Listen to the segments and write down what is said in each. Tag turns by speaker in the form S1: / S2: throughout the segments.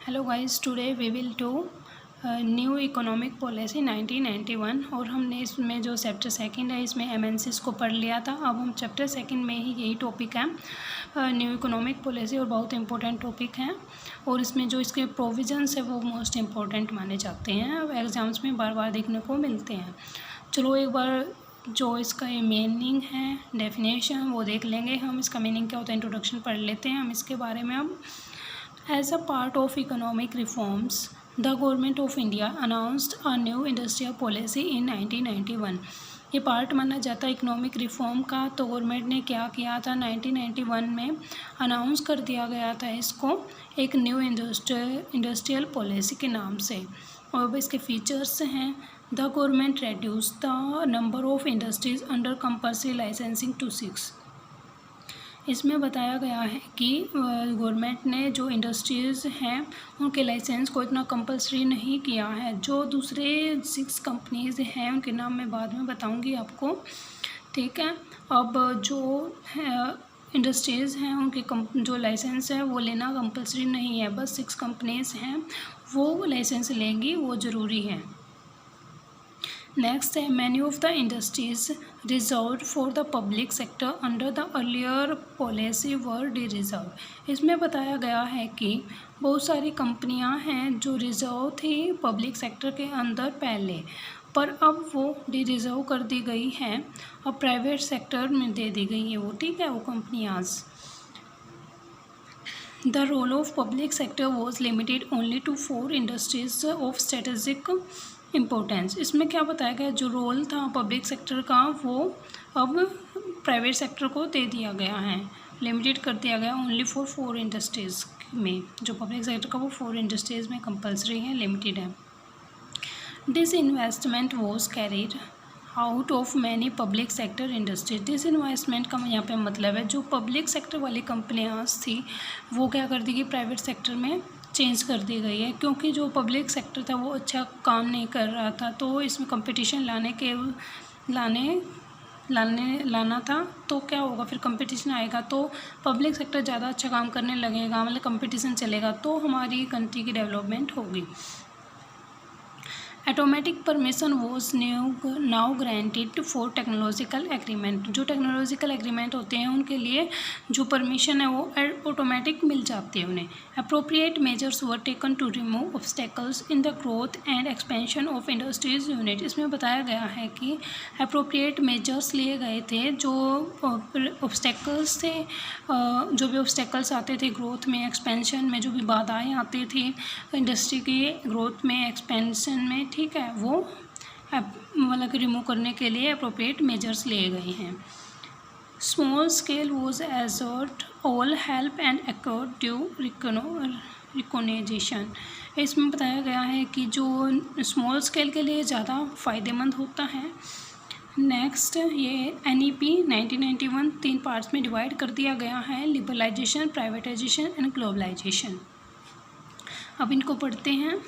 S1: Hello guys, today we will do new economic policy 1991 और हमने इसमें जो चैप्टर सेकंड है इसमें एमएनसीज को पढ़ लिया था। अब हम चैप्टर सेकंड में ही यही टॉपिक है न्यू इकोनॉमिक पॉलिसी और बहुत इंपॉर्टेंट टॉपिक है और इसमें जो इसके प्रोविजंस है वो मोस्ट इम्पोर्टेंट माने जाते हैं, एग्जाम्स में बार बार देखने को मिलते हैं। चलो एक बार जो इसका मीनिंग है, डेफिनेशन वो देख लेंगे हम। इसका मीनिंग क्या होता है इंट्रोडक्शन पढ़ लेते हैं हम इसके बारे में। अब As a part of economic reforms, the Government of India announced a new industrial policy in 1991. ये पार्ट माना जाता है इकोनॉमिक रिफॉर्म का। तो गवर्नमेंट ने क्या किया था 1991 में अनाउंस कर दिया गया था इसको एक न्यू इंडस्ट्रियल पॉलिसी के नाम से। और अब इसके फीचर्स हैं, the government reduce the number of industries under compulsory licensing to 6। इसमें बताया गया है कि गवर्नमेंट ने जो इंडस्ट्रीज़ हैं उनके लाइसेंस को इतना कंपलसरी नहीं किया है। जो दूसरे 6 कंपनीज़ हैं उनके नाम मैं बाद में बताऊंगी आपको, ठीक है। अब जो इंडस्ट्रीज़ हैं उनके जो लाइसेंस है वो लेना कंपलसरी नहीं है, बस 6 कंपनीज़ हैं वो लाइसेंस लेंगी, वो ज़रूरी है। नेक्स्ट है, many of the industries reserve for the public sector under the earlier policy were D reserve. इसमें बताया गया है कि बहुत सारी कंपनियां हैं जो रिजर्व थी पब्लिक सेक्टर के अंदर पहले, पर अब वो डी रिजर्व कर दी गई हैं, अब प्राइवेट सेक्टर में दे दी गई है वो, ठीक है, वो कंपनियाज। The role of public sector was limited only to 4 industries of strategic importance. इसमें क्या बताया गया, जो रोल था पब्लिक सेक्टर का वो अब प्राइवेट सेक्टर को दे दिया गया है, लिमिटेड कर दिया गया ओनली फॉर 4 इंडस्ट्रीज़ में। जो पब्लिक सेक्टर का वो 4 इंडस्ट्रीज़ में कंपलसरी है, लिमिटेड है। This investment was carried out of many public sector industry. This investment का यहाँ पे मतलब है जो पब्लिक सेक्टर वाली कंपनियाँ थी वो क्या कर दी गई, प्राइवेट सेक्टर में चेंज कर दी गई है, क्योंकि जो पब्लिक सेक्टर था वो अच्छा काम नहीं कर रहा था। तो इसमें कंपटीशन लाना था, तो क्या होगा फिर कंपटीशन आएगा तो पब्लिक सेक्टर ज़्यादा अच्छा काम करने लगेगा, मतलब कंपटीशन चलेगा तो हमारी कंट्री की डेवलपमेंट होगी। Automatic permission was now granted for technological agreement. जो टेक्नोलॉजिकल एग्रीमेंट होते हैं उनके लिए जो परमिशन है वो ऑटोमेटिक मिल जाती है उन्हें। Appropriate measures were taken to remove obstacles in the growth and expansion of industries unit. इसमें बताया गया है कि अप्रोप्रिएट मेजर्स लिए गए थे, जो ऑब्स्टेकल्स थे, जो भी ऑब्स्टेकल्स आते थे ग्रोथ में, एक्सपेंशन में, जो भी बाधाएँ आती थी इंडस्ट्री की ग्रोथ में, एक्सपेंशन में, ठीक है, वो मतलब कि रिमूव करने के लिए अप्रोप्रिएट मेजर्स लिए गए हैं। Small scale was assert all help and accord due recognition. इसमें बताया गया है कि जो स्मॉल स्केल के लिए ज़्यादा फ़ायदेमंद होता है। नेक्स्ट, ये NEP 1991 3 पार्ट्स में डिवाइड कर दिया गया है, लिबरलाइजेशन, प्राइवेटाइजेशन एंड ग्लोबलाइजेशन। अब इनको पढ़ते हैं।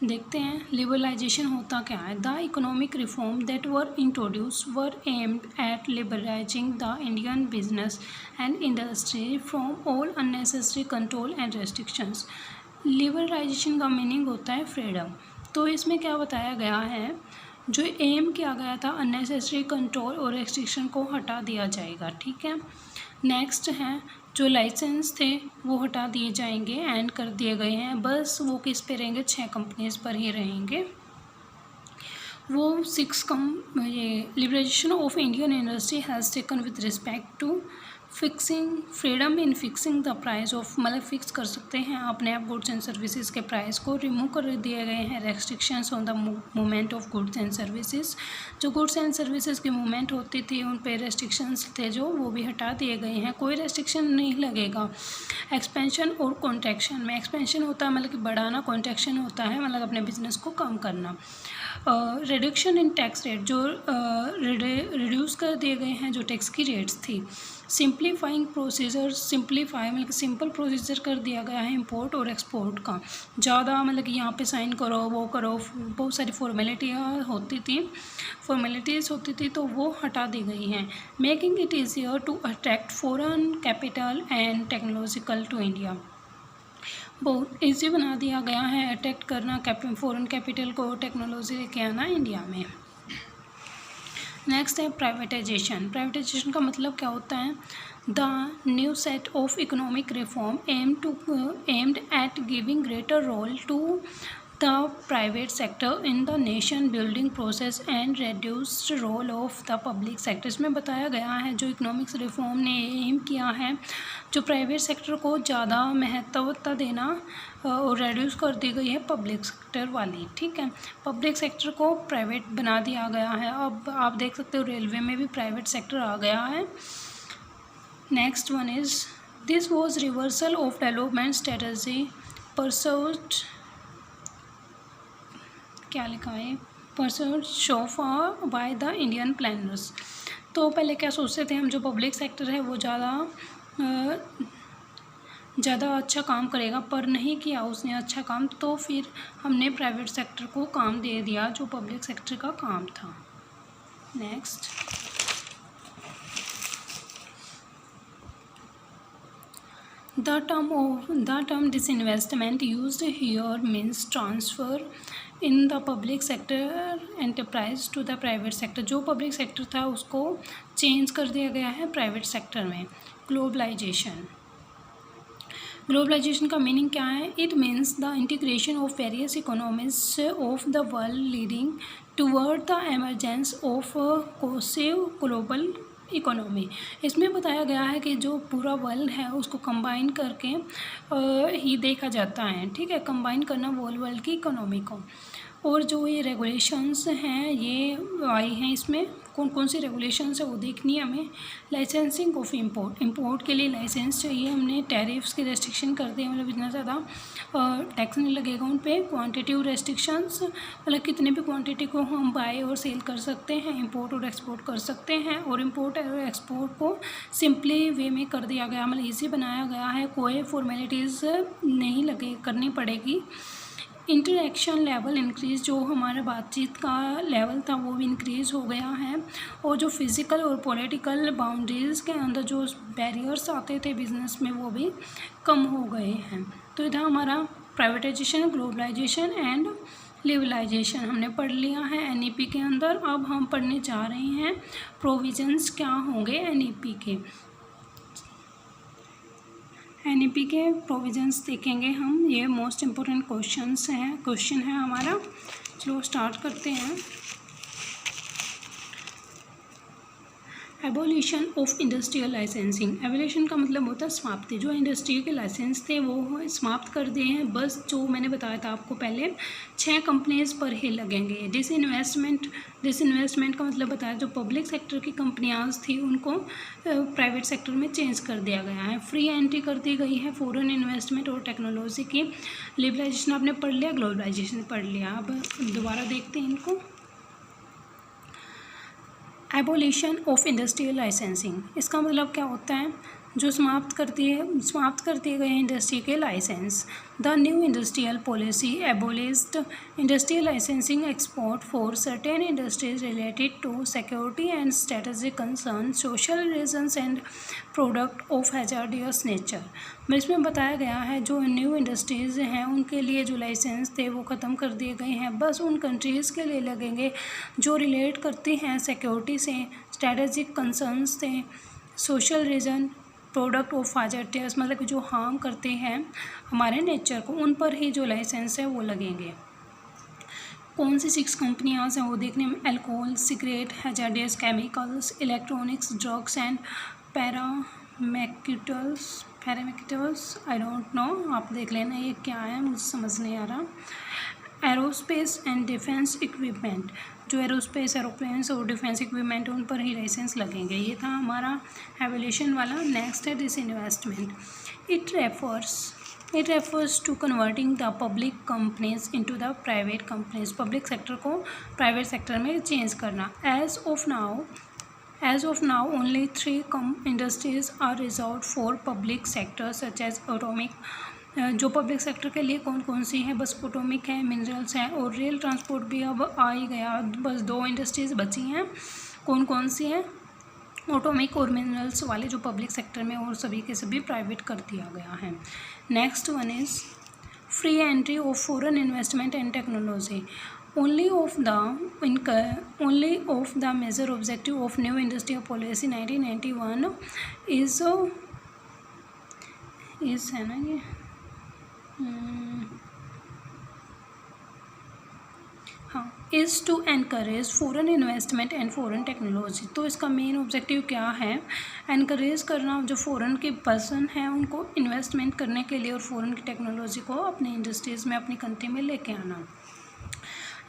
S1: देखते हैं लिबरलाइजेशन होता क्या है। The economic reform that were introduced were aimed at liberalising the Indian business and industry from all unnecessary control and restrictions. Liberalisation का मीनिंग होता है फ्रीडम। तो इसमें क्या बताया गया है, जो एम किया गया था अननेसेसरी कंट्रोल और रेस्ट्रिक्शन को हटा दिया जाएगा, ठीक है। नेक्स्ट है, जो लाइसेंस थे वो हटा दिए जाएंगे, एंड कर दिए गए हैं, बस वो किस पे रहेंगे, 6 कंपनीज पर ही रहेंगे। वो ये liberalization of Indian industry has taken with respect to fixing freedom in fixing the price of, मतलब फिक्स कर सकते हैं अपने आप गुड्स एंड सर्विसेज के प्राइस को। रिमूव कर दिए गए हैं restrictions on the movement of goods and services. जो गुड्स एंड सर्विसेज की मूवमेंट होती थी उन पे रेस्ट्रिक्शंस थे जो वो भी हटा दिए गए हैं, कोई रेस्ट्रिक्शन नहीं लगेगा। एक्सपेंशन और कॉन्ट्रैक्शन में, एक्सपेंशन होता है मतलब कि बढ़ाना, कॉन्ट्रैक्शन होता है मतलब अपने बिजनेस को कम करना। रिडक्शन इन टैक्स रेट, जो रिड्यूस कर दिए गए हैं जो टैक्स की रेट्स थी। सिंप्लीफाइंग प्रोसीजर, सिंप्लीफाई मतलब सिंपल प्रोसीजर कर दिया गया है इंपोर्ट और एक्सपोर्ट का। ज़्यादा मतलब कि यहाँ पे साइन करो वो करो, बहुत सारी फॉर्मेलिटीज़ होती थी तो वो हटा दी गई हैं। Making it easier to attract foreign capital and technological to India, बहुत ईजी बना दिया गया है अट्रैक्ट करना फॉरेन कैपिटल को, टेक्नोलॉजी लेके आना इंडिया में। नेक्स्ट है प्राइवेटाइजेशन। प्राइवेटाइजेशन का मतलब क्या होता है? The new set of economic reform aimed at giving greater role to the private sector in the nation building process and reduced role of the public sector. इसमें बताया गया है जो इकोनॉमिक्स रिफॉर्म ने एम किया है जो प्राइवेट सेक्टर को ज़्यादा महत्वता देना और रेड्यूस कर दी गई है पब्लिक सेक्टर वाली। ठीक है, पब्लिक सेक्टर को प्राइवेट बना दिया गया है। अब आप देख सकते हो रेलवे में भी प्राइवेट सेक्टर आ गया है। Next one is this was reversal of development strategy pursued, क्या लिखा है, pursued so far by the Indian planners. तो पहले क्या सोचते थे हम, जो पब्लिक सेक्टर है वो ज़्यादा अच्छा काम करेगा, पर नहीं किया उसने अच्छा काम, तो फिर हमने प्राइवेट सेक्टर को काम दे दिया जो पब्लिक सेक्टर का काम था। Next, the term disinvestment used here means transfer in the public sector enterprise to the private sector। जो पब्लिक सेक्टर था उसको चेंज कर दिया गया है प्राइवेट सेक्टर में। ग्लोबलाइजेशन का मीनिंग क्या है? It means the integration of various economies of the world leading toward the emergence of cohesive global economy. इसमें बताया गया है कि जो पूरा वर्ल्ड है उसको कंबाइन करके ही देखा जाता है। ठीक है, कंबाइन करना वर्ल्ड की इकोनॉमी को। और जो ये रेगुलेशंस हैं ये आई हैं, इसमें कौन कौन सी रेगुलेशंस है वो देखनी है हमें। लाइसेंसिंग ऑफ इंपोर्ट के लिए लाइसेंस चाहिए। हमने टैरिफ्स की रेस्ट्रिक्शन कर दी, मतलब इतना ज़्यादा टैक्स नहीं लगेगा उन पे। क्वांटिटिव रेस्ट्रिक्शंस, मतलब कितने भी क्वांटिटी को हम बाय और सेल कर सकते हैं, इंपोर्ट और एक्सपोर्ट कर सकते हैं। और इंपोर्ट और एक्सपोर्ट को सिंपली वे में कर दिया गया, मतलब ईजी बनाया गया है, कोई फॉर्मेलिटीज़ नहीं करनी पड़ेगी। इंटरेक्शन लेवल इंक्रीज़, जो हमारा बातचीत का लेवल था वो भी इंक्रीज़ हो गया है। और जो फिज़िकल और पॉलिटिकल बाउंड्रीज़ के अंदर जो बैरियर्स आते थे बिज़नेस में वो भी कम हो गए हैं। तो इधर हमारा प्राइवेटाइजेशन, ग्लोबलाइजेशन एंड लिबरलाइजेशन हमने पढ़ लिया है एनईपी के अंदर। अब हम पढ़ने जा रहे हैं प्रोविजंस क्या होंगे एनईपी के। एनईपी के प्रोविजंस देखेंगे हम, ये मोस्ट इम्पोर्टेंट क्वेश्चन है हमारा। चलो स्टार्ट करते हैं। Abolition of industrial licensing. Abolition का मतलब होता है समाप्ति। जो इंडस्ट्री के लाइसेंस थे वो समाप्त कर दिए हैं। बस जो मैंने बताया था आपको पहले 6 कंपनीज पर ही लगेंगे। डिसइन्वेस्टमेंट का मतलब बताया, जो पब्लिक सेक्टर की कंपनियां थी उनको प्राइवेट सेक्टर में चेंज कर दिया गया है। फ्री एंट्री कर दी गई है फॉरेन इन्वेस्टमेंट और टेक्नोलॉजी की। लिबरलाइजेशन आपने पढ़ लिया, ग्लोबलाइजेशन पढ़ लिया। अब दोबारा देखते हैं इनको। एबोलिशन ऑफ इंडस्ट्रियल लाइसेंसिंग, इसका मतलब क्या होता है? जो समाप्त कर दिए गए इंडस्ट्री के license. The new industrial policy abolished industrial licensing export for certain industries related to security and strategic concern, social reasons and product of hazardous nature. इसमें बताया गया है जो न्यू इंडस्ट्रीज़ हैं उनके लिए जो लाइसेंस थे वो ख़त्म कर दिए गए हैं। बस उन कंट्रीज़ के लिए लगेंगे जो रिलेट करती हैं सिक्योरिटी से, स्ट्रेटेजिक कंसर्न्स से, social reason, product of hazardous मतलब कि जो हार्म करते हैं हमारे नेचर को, उन पर ही जो लाइसेंस है वो लगेंगे। कौन सी 6 कंपनियाँ हैं वो देखने में, alcohol, cigarette, hazardous chemicals, electronics, drugs and paramedicals, I don't know, आप देख लेना ये क्या है, मुझे समझ नहीं आ रहा। एरोस्पेस एंड डिफेंस इक्विपमेंट, जो एरोस्पेस एरोप्लेन्स और डिफेंस इक्विपमेंट उन पर ही लाइसेंस लगेंगे। ये था हमारा एवोल्यूशन वाला। नेक्स्ट है disinvestment. It refers it refers to converting the public companies into the private companies, public sector को प्राइवेट सेक्टर में चेंज करना। As of now, only 3 industries are reserved for public sector such as atomic, जो public sector के लिए कौन कौन सी हैं, बस ऑटोमिक है, मिनरल्स हैं और रेल ट्रांसपोर्ट भी अब आ ही गया। बस 2 इंडस्ट्रीज़ बची हैं, कौन कौन सी हैं, ऑटोमिक और मिनरल्स वाले जो पब्लिक सेक्टर में, और सभी के सभी प्राइवेट कर दिया गया है। Next one is free entry of foreign investment and technology. Only of the major objective of new industrial policy 1991 is है ना ये हाँ, is to encourage foreign investment and foreign technology. तो इसका मेन ऑब्जेक्टिव क्या है, एनकरेज करना जो फॉरेन के पर्सन हैं उनको इन्वेस्टमेंट करने के लिए और फॉरेन की टेक्नोलॉजी को अपनी इंडस्ट्रीज़ में, अपनी कंट्री में लेके आना।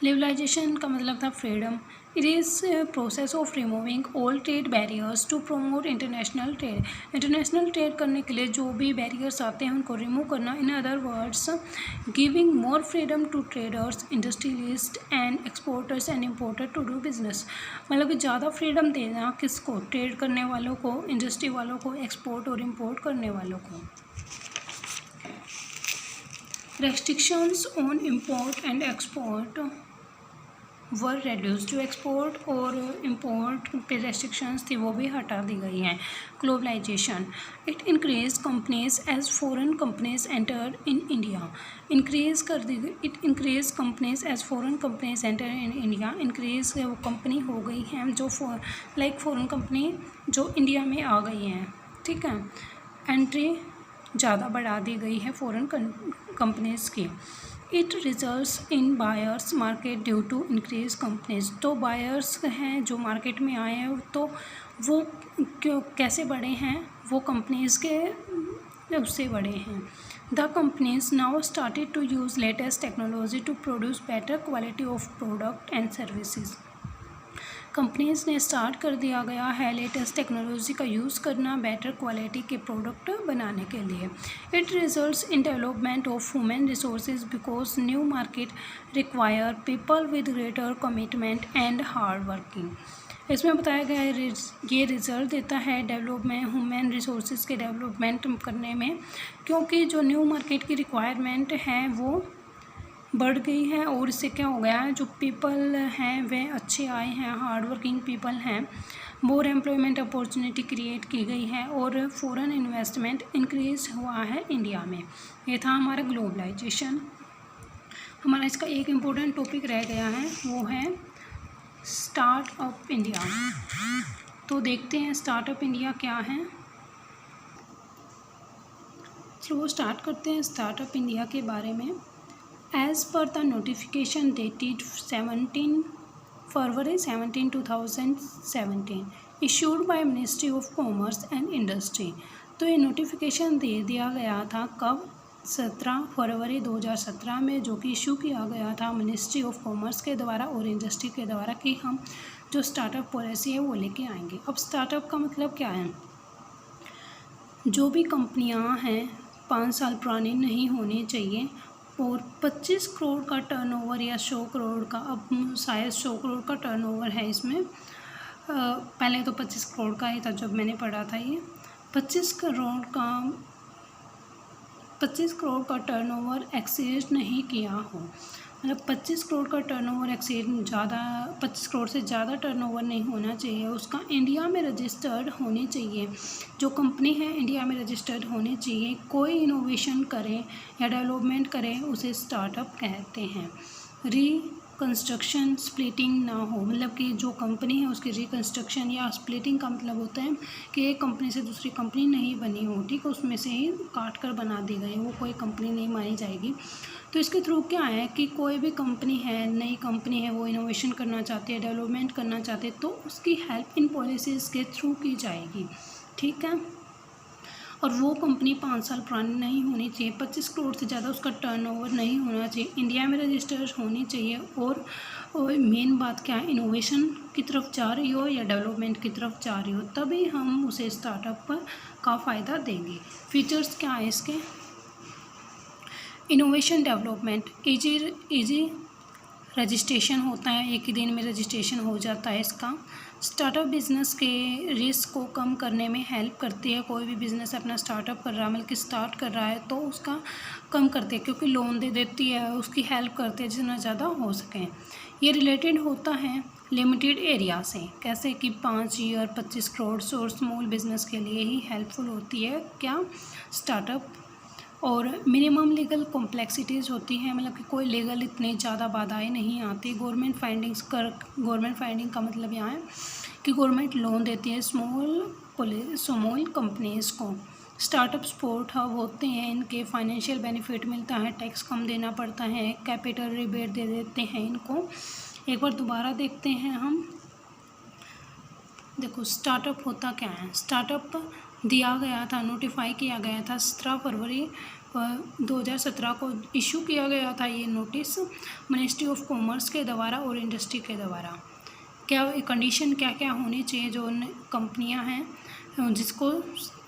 S1: लिबरलाइजेशन का मतलब था freedom. It is process of removing all trade barriers to promote international trade. International trade करने के लिए जो भी बैरियर्स आते हैं उनको रिमूव करना। In other words, giving more freedom to traders, industrialist and exporters and importer to do business. मतलब कि ज़्यादा फ्रीडम देना किसको, ट्रेड करने वालों को, इंडस्ट्री वालों को, एक्सपोर्ट और इम्पोर्ट करने वालों को। Restrictions on import and export were reduce. जो एक्सपोर्ट और इम्पोर्ट पे रेस्ट्रिक्शंस थी वो भी हटा दी गई हैं। Globalization, it increase companies as foreign companies enter in India. Increase कर दी गई, it increase companies as foreign companies enter in India. Increase वो कंपनी हो गई हैं जो फॉरेन कंपनी जो इंडिया में आ गई हैं, ठीक है। एंट्री ज़्यादा बढ़ा दी गई है फॉरेन कंपनीज़ की। It results in buyers market due to increase companies. तो बायर्स हैं जो मार्केट में आए हैं तो वो क्यों कैसे बढ़े हैं, वो कंपनीज़ के उससे बढ़े हैं। The companies now started to use latest technology to produce better quality of product and services. Companies ने स्टार्ट कर दिया गया है लेटेस्ट टेक्नोलॉजी का यूज़ करना बेटर क्वालिटी के प्रोडक्ट बनाने के लिए। It results in development of human resources because new market require people with greater commitment and hard working. इसमें बताया गया है ये रिज़ल्ट देता है डेवलपमेंट, ह्यूमन रिसोर्सेज के डेवलपमेंट करने में, क्योंकि जो न्यू मार्केट की रिक्वायरमेंट है वो बढ़ गई है और इससे क्या हो गया है, जो पीपल हैं वे अच्छे आए हैं, हार्ड वर्किंग पीपल हैं, मोर एम्प्लॉयमेंट अपॉर्चुनिटी क्रिएट की गई है और फॉरेन इन्वेस्टमेंट इंक्रीज हुआ है इंडिया में। ये था हमारा ग्लोबलाइजेशन। हमारा इसका एक इम्पोर्टेंट टॉपिक रह गया है, वो है स्टार्टअप इंडिया। तो देखते हैं स्टार्टअप इंडिया क्या है। चलो स्टार्ट करते हैं स्टार्टअप इंडिया के बारे में। As per the notification dated 17 February 2017 issued by Ministry of Commerce and Industry। तो ये नोटिफिकेशन दे दिया गया था कब, 17 फरवरी 2017 में, जो कि इशू किया गया था मिनिस्ट्री ऑफ कॉमर्स के द्वारा और इंडस्ट्री के द्वारा कि हम जो स्टार्टअप पॉलिसी है वो लेके आएंगे। अब स्टार्टअप का मतलब क्या है, जो भी कंपनियां हैं 5 साल पुरानी नहीं होनी चाहिए और 25 करोड़ का टर्नओवर या 100 करोड़ का, अब शायद 100 करोड़ का टर्नओवर है इसमें, पहले तो 25 करोड़ का ही था जब मैंने पढ़ा था। ये 25 करोड़ का टर्नओवर एक्सीड नहीं किया हो, मतलब 25 करोड़ का टर्नओवर एक्सीड, ज़्यादा 25 करोड़ से ज़्यादा टर्नओवर नहीं होना चाहिए। उसका इंडिया में रजिस्टर्ड होनी चाहिए, जो कंपनी है इंडिया में रजिस्टर्ड होनी चाहिए। कोई इनोवेशन करे या डेवलपमेंट करे उसे स्टार्टअप कहते हैं। रिकंस्ट्रक्शन स्प्लिटिंग ना हो, मतलब कि जो कंपनी है उसकी रिकंस्ट्रक्शन या स्प्लिटिंग का मतलब होता है कि एक कंपनी से दूसरी कंपनी नहीं बनी हो, ठीक है, उसमें से ही काट कर बना दी गई, वो कोई कंपनी नहीं मानी जाएगी। तो इसके थ्रू क्या है कि कोई भी कंपनी है, नई कंपनी है, वो इनोवेशन करना चाहती है, डेवलपमेंट करना चाहती है, तो उसकी हेल्प इन पॉलिसीज़ के थ्रू की जाएगी, ठीक है। और वो कंपनी 5 साल पुरानी नहीं होनी चाहिए, 25 करोड़ से ज़्यादा उसका टर्नओवर नहीं होना चाहिए, इंडिया में रजिस्टर्ड होनी चाहिए और मेन बात क्या है, इनोवेशन की तरफ जा रही हो या डेवलपमेंट की तरफ जा रही हो, तभी हम उसे स्टार्टअप का फ़ायदा देंगे। फीचर्स क्या है इसके, इनोवेशन डेवलपमेंट, इजी रजिस्ट्रेशन होता है, एक ही दिन में रजिस्ट्रेशन हो जाता है इसका। स्टार्टअप बिजनेस के रिस्क को कम करने में हेल्प करती है। कोई भी बिजनेस अपना स्टार्टअप कर रहा है, मतलब कि स्टार्ट कर रहा है, तो उसका कम करती है, क्योंकि लोन दे देती है, उसकी हेल्प करती है जितना ज़्यादा हो सके। ये रिलेटेड होता है लिमिटेड एरिया से, कैसे कि 5 ईयर 25 करोड़ और स्मॉल बिजनेस के लिए ही हेल्पफुल होती है क्या, स्टार्टअप। और मिनिमम लीगल कॉम्प्लेक्सिटीज़ होती हैं, मतलब कि कोई लीगल इतनी ज़्यादा बाधाएं नहीं आती। गवर्नमेंट फाइंडिंग का मतलब यहाँ है कि गवर्नमेंट लोन देती है स्मॉल कंपनीज़ को। स्टार्टअप सपोर्ट हब होते हैं, इनके फाइनेंशियल बेनिफिट मिलता है, टैक्स कम देना पड़ता है, कैपिटल रिबेट दे देते हैं इनको। एक बार दोबारा देखते हैं हम। देखो स्टार्टअप होता क्या है। स्टार्टअप दिया गया था, नोटिफाई किया गया था 17 फरवरी 2017 को इशू किया गया था ये नोटिस मिनिस्ट्री ऑफ कॉमर्स के द्वारा और इंडस्ट्री के द्वारा। क्या कंडीशन क्या क्या होनी चाहिए जो कंपनियां हैं जिसको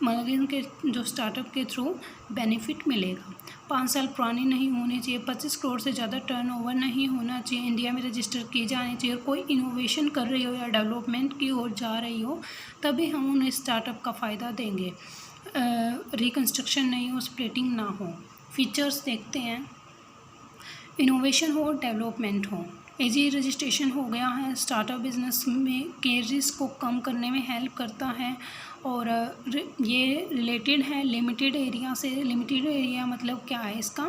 S1: मतलब इनके जो स्टार्टअप के थ्रू बेनिफिट मिलेगा। 5 साल पुरानी नहीं होनी चाहिए, 25 करोड़ से ज़्यादा टर्नओवर नहीं होना चाहिए, इंडिया में रजिस्टर की जानी चाहिए, कोई इनोवेशन कर रही हो या डेवलपमेंट की ओर जा रही हो तभी हम उन्हें स्टार्टअप का फ़ायदा देंगे। रिकन्स्ट्रक्शन नहीं हो, स्प्लिटिंग ना हो। फीचर्स देखते हैं, इनोवेशन हो, डेवलपमेंट हो, इजी रजिस्ट्रेशन हो गया है, स्टार्टअप बिजनेस में के रिस्क को कम करने में हेल्प करता है, और ये रिलेटेड है लिमिटेड एरिया से। लिमिटेड एरिया मतलब क्या है इसका,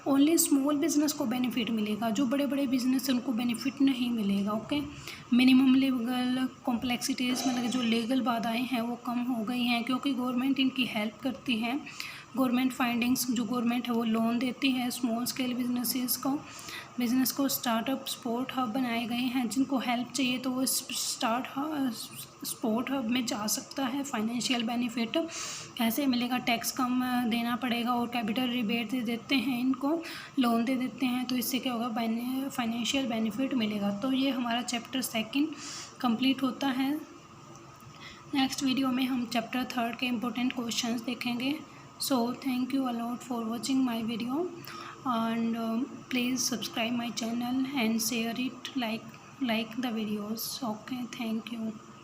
S1: ओनली स्मॉल बिजनेस को बेनिफिट मिलेगा, जो बड़े बड़े बिजनेस उनको बेनिफिट नहीं मिलेगा। ओके। मिनिमम लीगल कॉम्प्लेक्सिटीज़ मतलब जो लीगल बाधाएं हैं वो कम हो गई हैं, क्योंकि गवर्नमेंट इनकी हेल्प करती है। गवर्नमेंट फाइंडिंग्स, जो गवर्नमेंट है वो लोन देती है स्मॉल स्केल बिजनेस को। स्टार्टअप सपोर्ट हब बनाए गए हैं, जिनको हेल्प चाहिए तो वो सपोर्ट हब में जा सकता है। फाइनेंशियल बेनिफिट कैसे मिलेगा, टैक्स कम देना पड़ेगा और कैपिटल रिबेट दे देते हैं इनको, लोन दे देते हैं, तो इससे क्या होगा, फाइनेंशियल बेनिफिट मिलेगा। तो ये हमारा चैप्टर 2 कंप्लीट होता है। नेक्स्ट वीडियो में हम चैप्टर 3 के इम्पोर्टेंट क्वेश्चंस देखेंगे। So thank you a lot for watching my video, and please subscribe my channel and share it, like the videos. Okay, thank you.